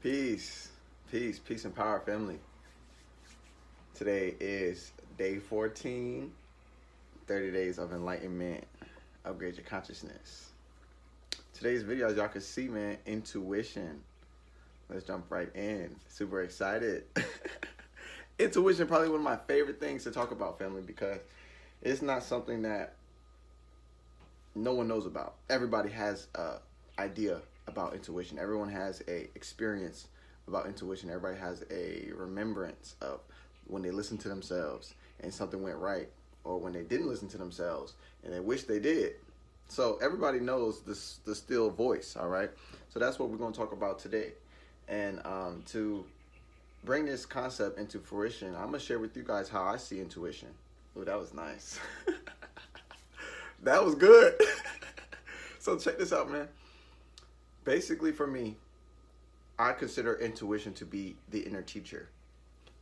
Peace, peace and power, family. Today is day 14, 30 days of enlightenment. Upgrade your consciousness. Today's video, as y'all can see, man, intuition. Let's jump right in. Super excited. Intuition, probably one of my favorite things to talk about, family, because it's not something that no one knows about. Everybody has a idea about intuition. Everyone has a experience about intuition. Everybody has a remembrance of when they listened to themselves and something went right, or when they didn't listen to themselves and they wish they did. So everybody knows the still voice, all right? So that's what we're going to talk about today. And to bring this concept into fruition, I'm going to share with you guys how I see intuition. Oh, that was nice. That was good. So check this out, man. Basically, for me, I consider intuition to be the inner teacher.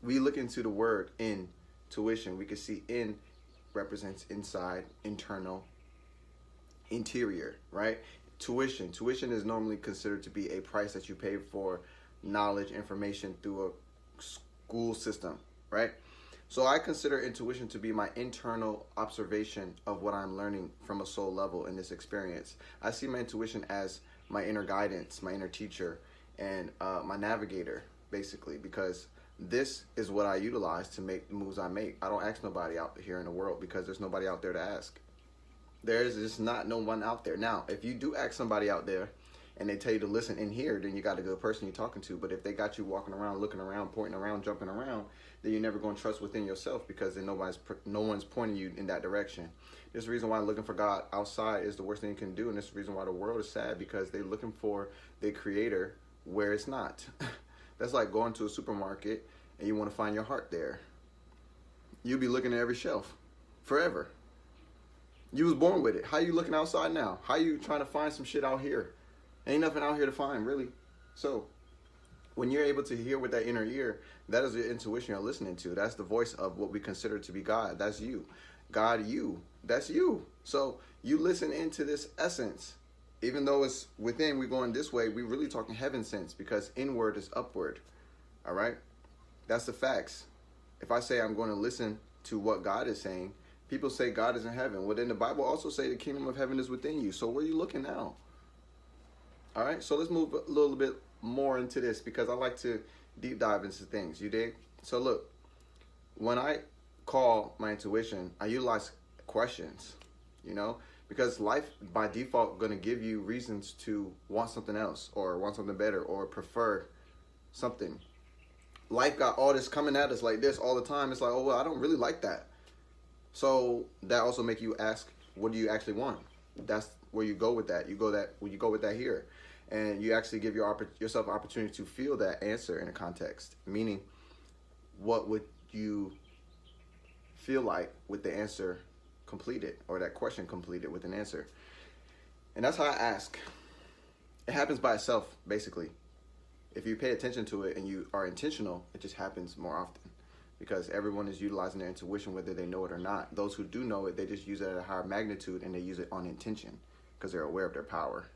We look into the word intuition. We can see in represents inside, internal, interior, right? Tuition is normally considered to be a price that you pay for knowledge, information through a school system, right? So I consider intuition to be my internal observation of what I'm learning from a soul level in this experience. I see my intuition as my inner guidance, my inner teacher, and my navigator, basically, because this is what I utilize to make the moves I make. I don't ask nobody out here in the world because there's nobody out there to ask. There's just not no one out there. Now, if you do ask somebody out there and they tell you to listen in here, then you got a good person you're talking to. But if they got you walking around, looking around, pointing around, jumping around, then you're never going to trust within yourself, because then no one's pointing you in that direction. This is the reason why looking for God outside is the worst thing you can do, and this is the reason why the world is sad, because they're looking for the creator where it's not. That's like going to a supermarket and you want to find your heart there. You'll be looking at every shelf forever. You was born with it. How you looking outside now? How you trying to find some shit out here? Ain't nothing out here to find, really. So when you're able to hear with that inner ear, that is your intuition you're listening to. That's the voice of what we consider to be God. That's you. God, you. That's you. So you listen into this essence. Even though it's within, we're going this way, we're really talking heaven sense, because inward is upward. All right? That's the facts. If I say I'm going to listen to what God is saying, people say God is in heaven. Well, then the Bible also say the kingdom of heaven is within you. So where are you looking now? All right, so let's move a little bit more into this, because I like to deep dive into things. You dig? So look, when I call my intuition, I utilize questions, because life by default going to give you reasons to want something else, or want something better, or prefer something. Life got all this coming at us like this all the time. It's like, oh, well, I don't really like that. So that also make you ask, what do you actually want? That's where you go with that. You go with that here. And you actually give yourself opportunity to feel that answer in a context. Meaning, what would you feel like with the answer completed, or that question completed with an answer? And that's how I ask. It happens by itself, basically. If you pay attention to it and you are intentional, it just happens more often, because everyone is utilizing their intuition whether they know it or not. Those who do know it, they just use it at a higher magnitude, and they use it on intention because they're aware of their power,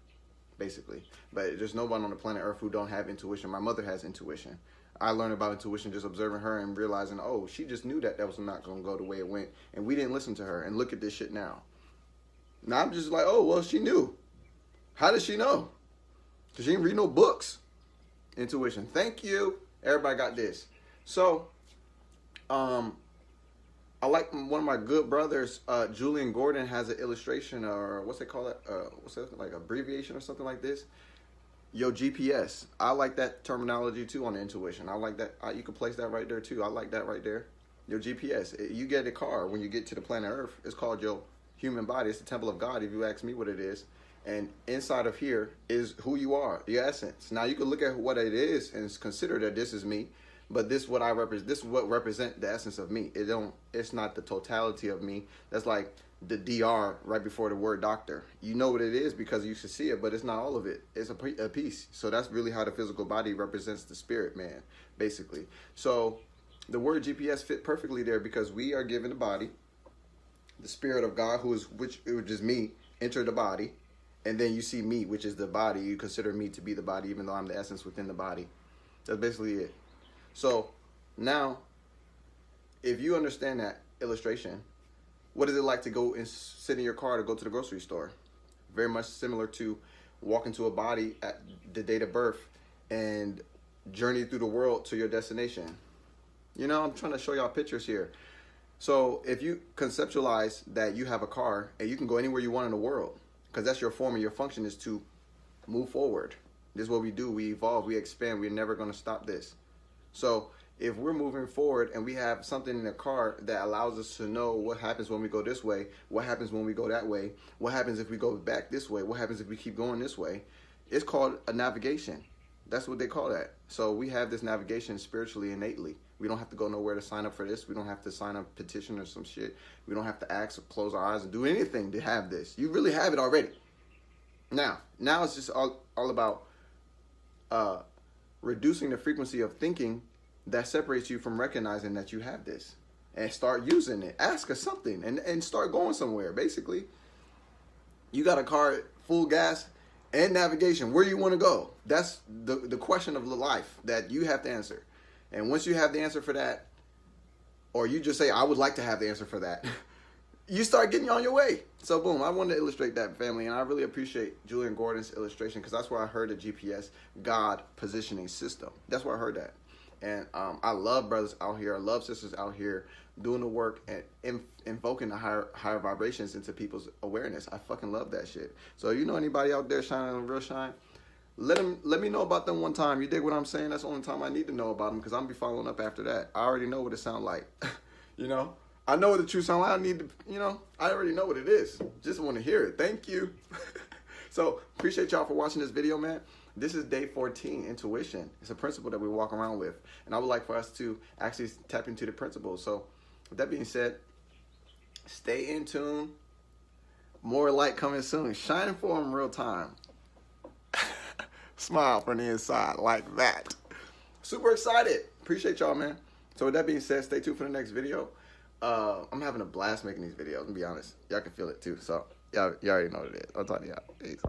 basically. But there's no one on the planet Earth who don't have intuition. My mother has intuition. I learned about intuition just observing her and realizing, oh, she just knew that was not going to go the way it went, and we didn't listen to her. And look at this shit now. Now I'm just like, oh, well, she knew. How did she know? Because she didn't read no books. Intuition. Thank you. Everybody got this. So, I like one of my good brothers, Julian Gordon, has an illustration, or what's they call it? What's that, like abbreviation or something like this? Yo, GPS. I like that terminology too on the intuition. I like that. You can place that right there too. I like that right there. Your GPS. You get a car when you get to the planet Earth. It's called your human body. It's the temple of God, if you ask me what it is. And inside of here is who you are, your essence. Now you can look at what it is and consider that this is me, but this is what I represent. This is what represent the essence of me. It's not the totality of me. That's like the DR right before the word doctor. You know what it is because you should see it, but it's not all of it. It's a piece. So that's really how the physical body represents the spirit man, basically. So the word GPS fit perfectly there, because we are given the body, the spirit of God, which is me, enter the body. And then you see me, which is the body. You consider me to be the body, even though I'm the essence within the body. That's basically it. So now, if you understand that illustration, what is it like to go and sit in your car to go to the grocery store? Very much similar to walking to a body at the date of birth and journey through the world to your destination. You know, I'm trying to show y'all pictures here. So if you conceptualize that you have a car and you can go anywhere you want in the world, because that's your form and your function is to move forward. This is what we do. We evolve, we expand. We're never going to stop this. So if we're moving forward and we have something in the car that allows us to know what happens when we go this way, what happens when we go that way, what happens if we go back this way, what happens if we keep going this way, it's called a navigation. That's what they call that. So we have this navigation spiritually, innately. We don't have to go nowhere to sign up for this. We don't have to sign a petition or some shit. We don't have to ask or close our eyes and do anything to have this. You really have it already. Now it's just all about reducing the frequency of thinking that separates you from recognizing that you have this, and start using it. Ask us something and start going somewhere. Basically, you got a car, full gas and navigation. Where do you want to go? That's the question of life that you have to answer. And once you have the answer for that, or you just say, I would like to have the answer for that, you start getting on your way. So boom, I wanted to illustrate that, family, and I really appreciate Julian Gordon's illustration, because that's where I heard the GPS God positioning system. That's where I heard that. And I love brothers out here, I love sisters out here doing the work and invoking the higher vibrations into people's awareness. I fucking love that shit. So you know anybody out there shining a real shine, let me know about them one time. You dig what I'm saying? That's the only time I need to know about them, because I'm gonna be following up after that. I already know what it sounds like. You know, I know what the truth sounds like. I need to, you know, I already know what it is. Just want to hear it. Thank you. So appreciate y'all for watching this video, man. This is day 14, intuition. It's a principle that we walk around with. And I would like for us to actually tap into the principle. So with that being said, stay in tune. More light coming soon. Shining for them real time. Smile from the inside like that. Super excited. Appreciate y'all, man. So with that being said, stay tuned for the next video. I'm having a blast making these videos, to be honest. Y'all can feel it too. So y'all already know what it is. I'll talk to y'all. Peace.